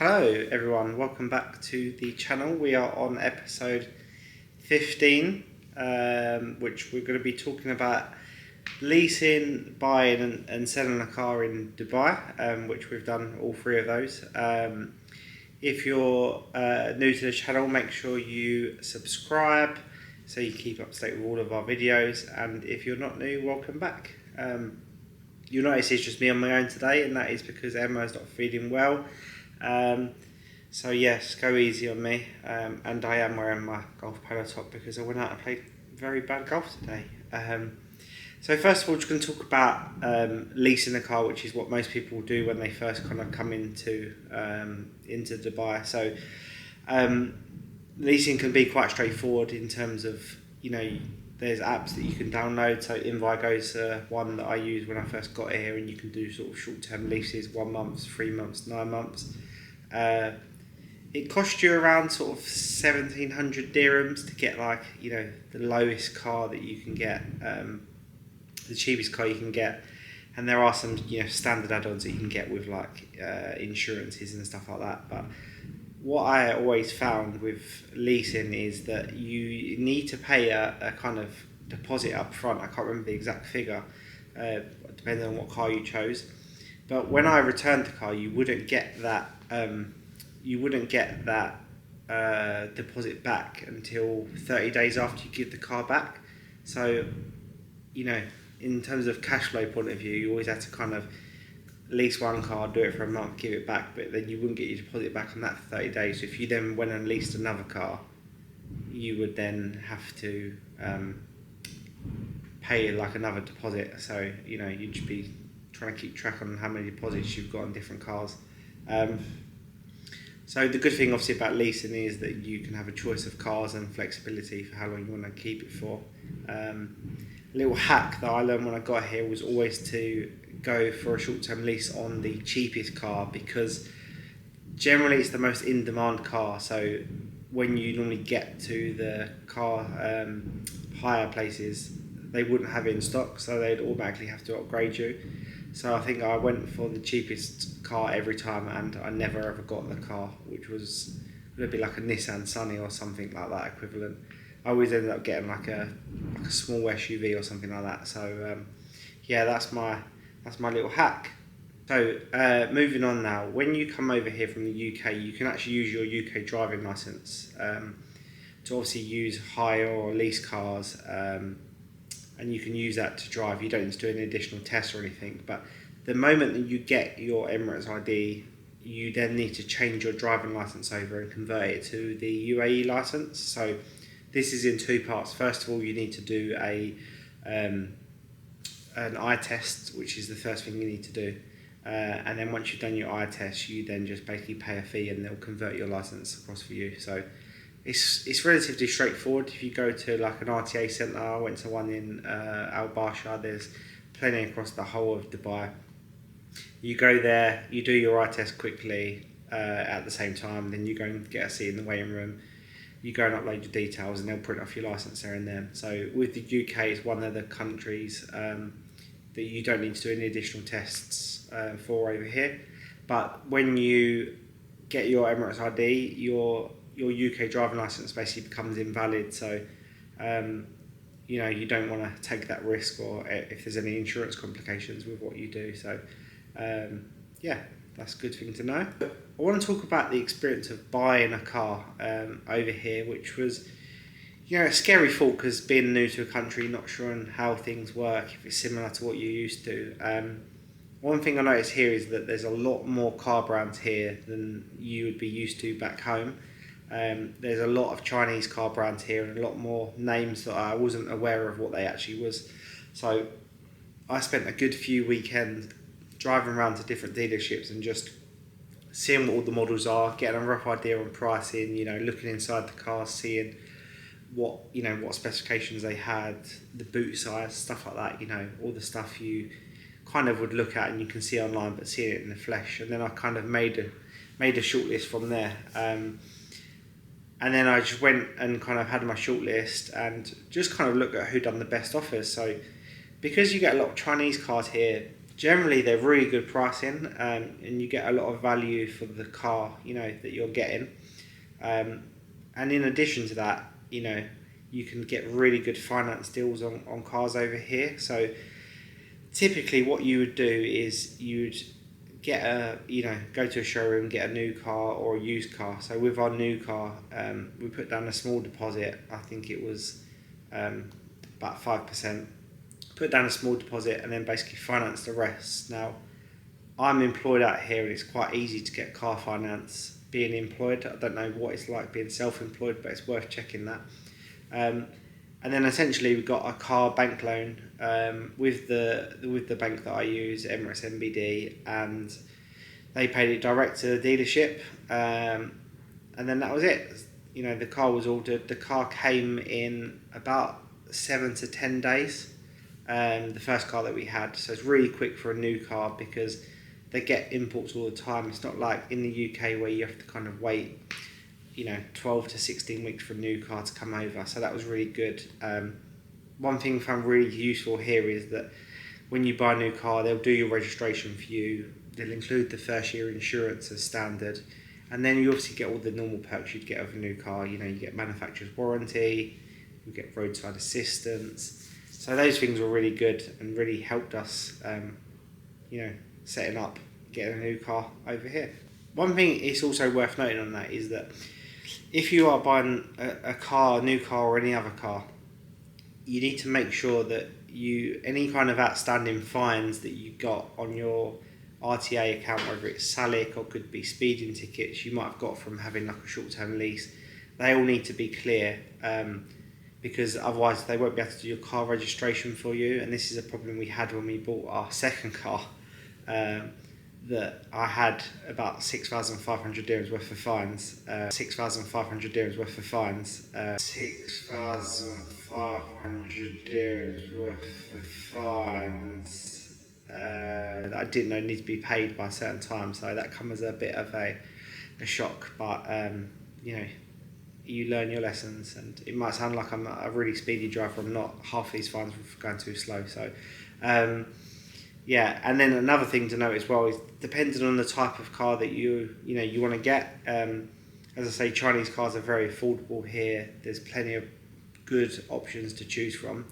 Hello everyone, welcome back to the channel. We are on episode 15, which we're going to be talking about leasing, buying and selling a car in Dubai, which we've done all three of those. If you're new to the channel, make sure you subscribe so you keep up to date with all of our videos, and if you're not new, welcome back. You'll notice it's just me on my own today, and that is because Emma's not feeling well. So yes, go easy on me, and I am wearing my golf polo top because I went out and played very bad golf today. So first of all, just going to talk about leasing a car, which is what most people do when they first kind of come into Dubai. So leasing can be quite straightforward in terms of, there's apps that you can download. So Invigo's one that I used when I first got here, and you can do sort of short-term leases, 1 month, 3 months, 9 months. It costs you around sort of 1,700 dirhams to get the lowest car that you can get, the cheapest car you can get, and there are some standard add-ons that you can get with insurances and stuff like that. But what I always found with leasing is that you need to pay a kind of deposit up front. I can't remember the exact figure, depending on what car you chose. But when I returned the car, you wouldn't get that deposit back until 30 days after you give the car back. So, in terms of cash flow point of view, you always have to kind of lease one car, do it for a month, give it back, but then you wouldn't get your deposit back on that for 30 days. So if you then went and leased another car, you would then have to pay another deposit. So, you'd just be trying to keep track on how many deposits you've got on different cars. So the good thing obviously about leasing is that you can have a choice of cars and flexibility for how long you want to keep it for. A little hack that I learned when I got here was always to go for a short-term lease on the cheapest car, because generally it's the most in-demand car. So when you normally get to the car hire places, they wouldn't have it in stock, so they'd automatically have to upgrade you. So I think I went for the cheapest car every time, and I never ever got the car, which would be like a Nissan Sunny or something like that equivalent. I always ended up getting like a small SUV or something like that. So yeah, that's my little hack. So moving on now, when you come over here from the UK, you can actually use your UK driving licence to obviously use hire or lease cars. And you can use that to drive. You don't need to do any additional tests or anything. But the moment that you get your Emirates ID, you then need to change your driving licence over and convert it to the UAE licence. So this is in two parts. First of all, you need to do an eye test, which is the first thing you need to do. And then once you've done your eye test, you then just basically pay a fee and they'll convert your licence across for you. So it's relatively straightforward. If you go to an RTA centre, I went to one in Al Barsha, there's plenty across the whole of Dubai. You go there, you do your eye test quickly at the same time, then you go and get a seat in the waiting room, you go and upload your details, and they'll print off your licence there and then. So with the UK, it's one of the countries that you don't need to do any additional tests for over here. But when you get your Emirates ID, your UK driving licence basically becomes invalid. So you don't want to take that risk, or if there's any insurance complications with what you do. So yeah, that's a good thing to know. I want to talk about the experience of buying a car over here, which was a scary thought, because being new to a country, not sure on how things work, if it's similar to what you're used to. One thing I noticed here is that there's a lot more car brands here than you would be used to back home. There's a lot of Chinese car brands here, and a lot more names that I wasn't aware of what they actually was. So I spent a good few weekends driving around to different dealerships and just seeing what all the models are, getting a rough idea on pricing, looking inside the cars, seeing what specifications they had, the boot size, stuff like that, all the stuff you kind of would look at and you can see online, but seeing it in the flesh. And then I kind of made a short list from there. And then I just went and kind of had my short list and just kind of looked at who done the best offers. So because you get a lot of Chinese cars here, Generally, they're really good pricing, and you get a lot of value for the car, that you're getting. Um, and in addition to that, you can get really good finance deals on cars over here. So typically what you would do is you'd go to a showroom, get a new car or a used car. So with our new car, we put down a small deposit. I think it was about 5%. Put down a small deposit and then basically finance the rest. Now, I'm employed out here and it's quite easy to get car finance being employed. I don't know what it's like being self-employed, but it's worth checking that. And then essentially we got a car bank loan with the bank that I use, Emirates MBD, and they paid it direct to the dealership, and then that was it. The car was ordered. The car came in about 7 to 10 days. The first car that we had, so it's really quick for a new car because they get imports all the time. It's not like in the UK where you have to kind of wait 12 to 16 weeks for a new car to come over, so that was really good. One thing I found really useful here is that when you buy a new car, they'll do your registration for you. They'll include the first year insurance as standard, and then you obviously get all the normal perks you'd get of a new car. You get manufacturer's warranty, you get roadside assistance. So those things were really good and really helped us, setting up, getting a new car over here. One thing it's also worth noting on that is that if you are buying a new car or any other car, you need to make sure that any kind of outstanding fines that you got on your RTA account, whether it's SALIC or could be speeding tickets you might have got from having like a short-term lease, they all need to be clear, because otherwise they won't be able to do your car registration for you. And this is a problem we had when we bought our second car. That I had about 6,500 dirhams worth of fines. 6,500 dirhams worth of fines. 6,500 dirhams worth of fines. That I didn't know need to be paid by a certain time, so that comes as a bit of a shock. But you learn your lessons, and it might sound like I'm a really speedy driver. I'm not. Half these fines were going too slow. So. Yeah, and then another thing to note as well is depending on the type of car that you want to get. As I say, Chinese cars are very affordable here. There's plenty of good options to choose from.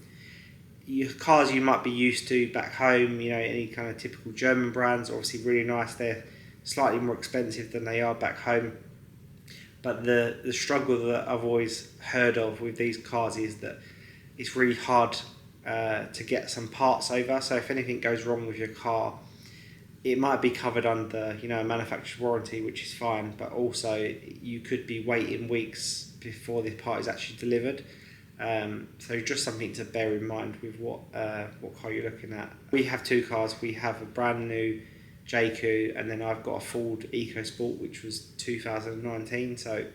Your cars you might be used to back home, any kind of typical German brands, obviously really nice. They're slightly more expensive than they are back home. But the struggle that I've always heard of with these cars is that it's really hard to get some parts over. So if anything goes wrong with your car, it might be covered under a manufacturer's warranty, which is fine, but also you could be waiting weeks before the part is actually delivered. So just something to bear in mind with what car you're looking at. We have two cars. We have a brand new JQ, and then I've got a Ford EcoSport, which was 2019. So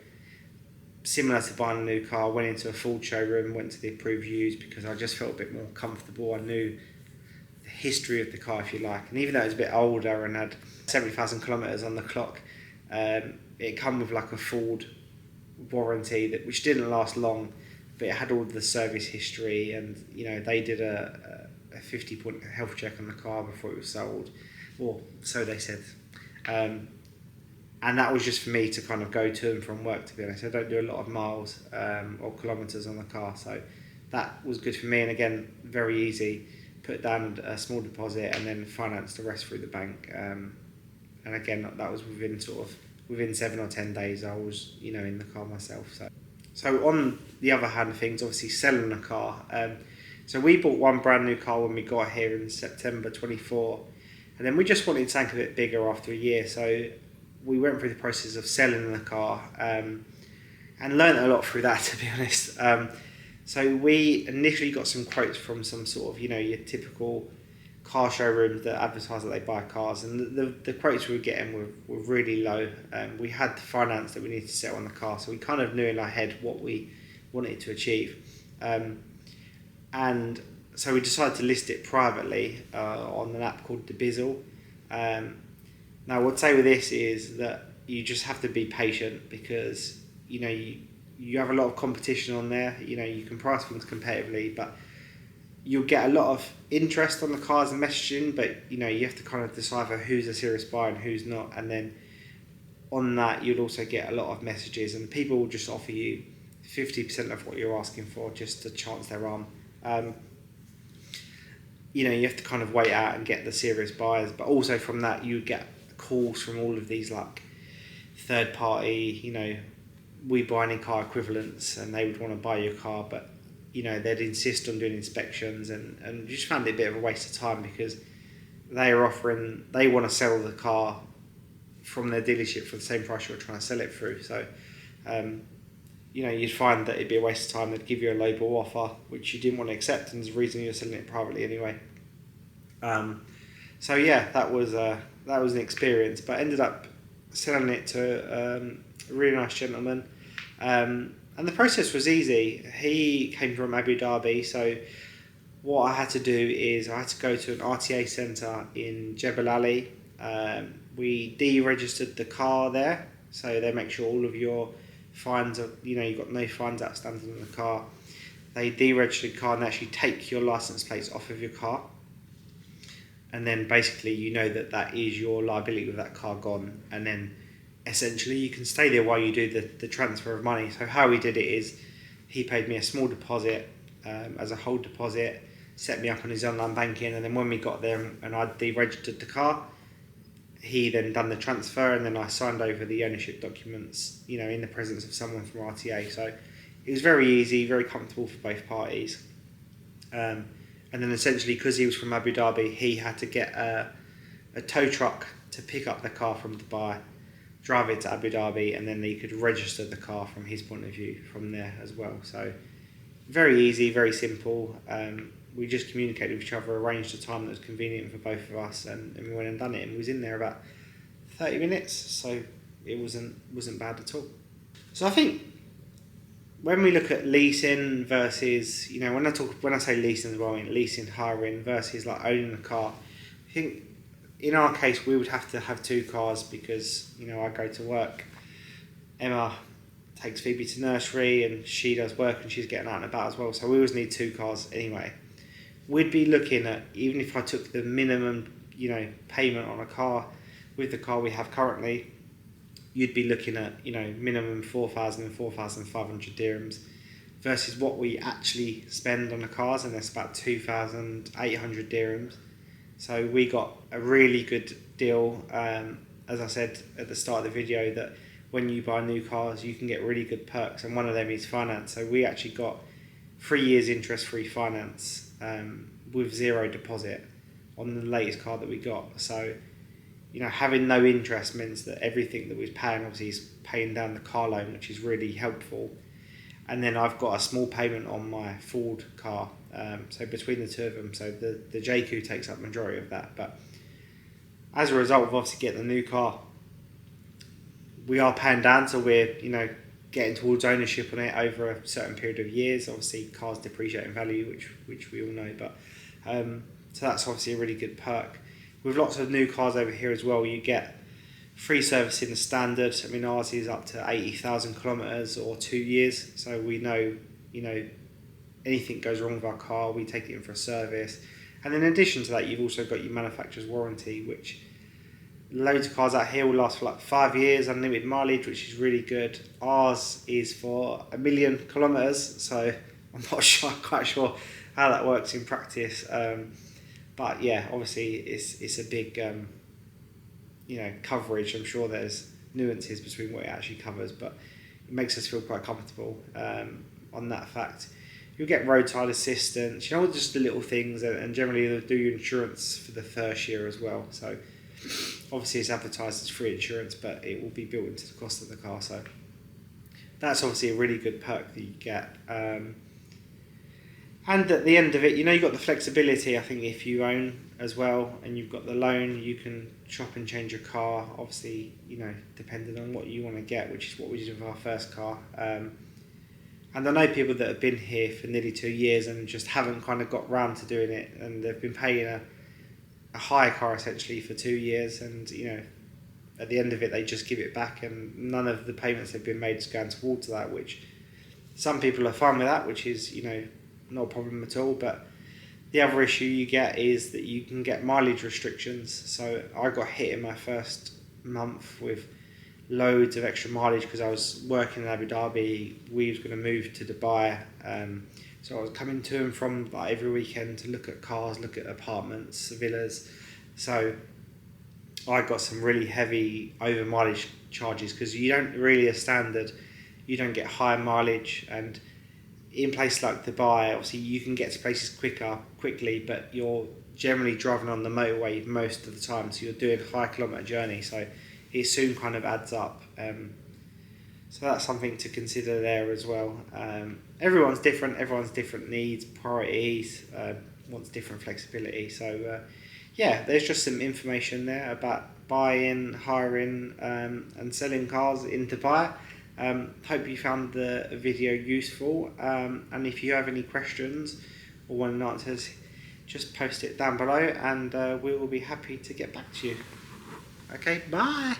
similar to buying a new car, went into a Ford showroom, went to the approved used because I just felt a bit more comfortable. I knew the history of the car, if you like, and even though it was a bit older and had 70,000 kilometres on the clock, it come with like a Ford warranty which didn't last long, but it had all the service history, and they did a 50-point health check on the car before it was sold, or so they said. And that was just for me to kind of go to and from work, to be honest. I don't do a lot of miles or kilometres on the car, so that was good for me. And again, very easy. Put down a small deposit and then finance the rest through the bank. And again, that was within 7 or 10 days. I was in the car myself. So on the other hand of things, obviously selling a car. So we bought one brand new car when we got here in September 24, and then we just wanted something a bit bigger after a year. So we went through the process of selling the car and learned a lot through that, to be honest. So we initially got some quotes from some sort of, your typical car showrooms that advertise that they buy cars, and the quotes we were getting were really low. We had the finance that we needed to settle on the car, so we kind of knew in our head what we wanted to achieve. And so we decided to list it privately on an app called Dibizzle. Now, what I'd say with this is that you just have to be patient because, you have a lot of competition on there. You can price things competitively, but you'll get a lot of interest on the cars and messaging, but you have to kind of decipher who's a serious buyer and who's not, and then on that you'll also get a lot of messages, and people will just offer you 50% of what you're asking for just to chance their arm. You have to kind of wait out and get the serious buyers, but also from that you get calls from all of these like third party, we buy any car equivalents, and they would want to buy your car, but they'd insist on doing inspections, and just found it a bit of a waste of time because they want to sell the car from their dealership for the same price you're trying to sell it through. So, you'd find that it'd be a waste of time. They'd give you a lowball offer, which you didn't want to accept, and there's a reason you're selling it privately anyway. So yeah, that was an experience, but I ended up selling it to a really nice gentleman. And the process was easy. He came from Abu Dhabi, so what I had to do is I had to go to an RTA centre in Jebel Ali. We deregistered the car there, so they make sure all of your fines are, you've got no fines outstanding on the car. They deregister the car and actually take your licence plates off of your car. And then basically that is your liability with that car gone, and then essentially you can stay there while you do the transfer of money. So how we did it is he paid me a small deposit as a hold deposit, set me up on his online banking, and then when we got there and I'd deregistered the car, he then done the transfer, and then I signed over the ownership documents, in the presence of someone from RTA. So it was very easy, very comfortable for both parties. And then essentially, because he was from Abu Dhabi, he had to get a tow truck to pick up the car from Dubai, drive it to Abu Dhabi, and then he could register the car from his point of view from there as well. So very easy, very simple. We just communicated with each other, arranged a time that was convenient for both of us, and we went and done it. And we was in there about 30 minutes, so it wasn't bad at all. So I think when we look at leasing versus, when I say leasing as well, I mean leasing, hiring versus like owning a car, I think in our case we would have to have two cars because, I go to work, Emma takes Phoebe to nursery, and she does work and she's getting out and about as well, so we always need two cars anyway. We'd be looking at, even if I took the minimum, payment on a car with the car we have currently, you'd be looking at, minimum 4,000 and 4,500 dirhams versus what we actually spend on the cars, and that's about 2,800 dirhams. So we got a really good deal. As I said at the start of the video, that when you buy new cars, you can get really good perks, and one of them is finance. So we actually got 3 years interest-free finance with zero deposit on the latest car that we got. So, having no interest means that everything that we're paying obviously is paying down the car loan, which is really helpful. And then I've got a small payment on my Ford car. So between the two of them, so the JQ takes up the majority of that. But as a result of obviously getting a new car, we are paying down, so we're, getting towards ownership on it over a certain period of years. Obviously cars depreciate in value, which we all know, but so that's obviously a really good perk. With lots of new cars over here as well, you get free servicing the standard. I mean, ours is up to 80,000 kilometres or 2 years, so we know, anything goes wrong with our car, we take it in for a service. And in addition to that, you've also got your manufacturer's warranty, which loads of cars out here will last for like 5 years, unlimited mileage, which is really good. Ours is for 1 million kilometres, so I'm not quite sure how that works in practice. But yeah, obviously it's a big coverage. I'm sure there's nuances between what it actually covers, but it makes us feel quite comfortable on that fact. You'll get roadside assistance, just the little things, and generally they'll do your insurance for the first year as well. So obviously it's advertised as free insurance, but it will be built into the cost of the car. So that's obviously a really good perk that you get. And at the end of it, you've got the flexibility. I think if you own as well and you've got the loan, you can chop and change your car, obviously, depending on what you want to get, which is what we did with our first car. And I know people that have been here for nearly 2 years and just haven't kind of got round to doing it, and they've been paying a hire car essentially for 2 years, and at the end of it they just give it back, and none of the payments have been made is going towards that, which some people are fine with that, which is not a problem at all. But The other issue you get is that you can get mileage restrictions. So I got hit in my first month with loads of extra mileage because I was working in Abu Dhabi. We was going to move to Dubai, so I was coming to and from like every weekend to look at cars, look at apartments, villas. So I got some really heavy over mileage charges because you don't really, a standard, you don't get high mileage. And in places like Dubai, obviously you can get to places quickly, but you're generally driving on the motorway most of the time, so you're doing high kilometre journey, so it soon kind of adds up. So that's something to consider there as well. Everyone's different needs, priorities, wants different flexibility. So yeah, there's just some information there about buying, hiring, and selling cars in Dubai. Hope you found the video useful, and if you have any questions or want answers, just post it down below, and we will be happy to get back to you. Okay, bye.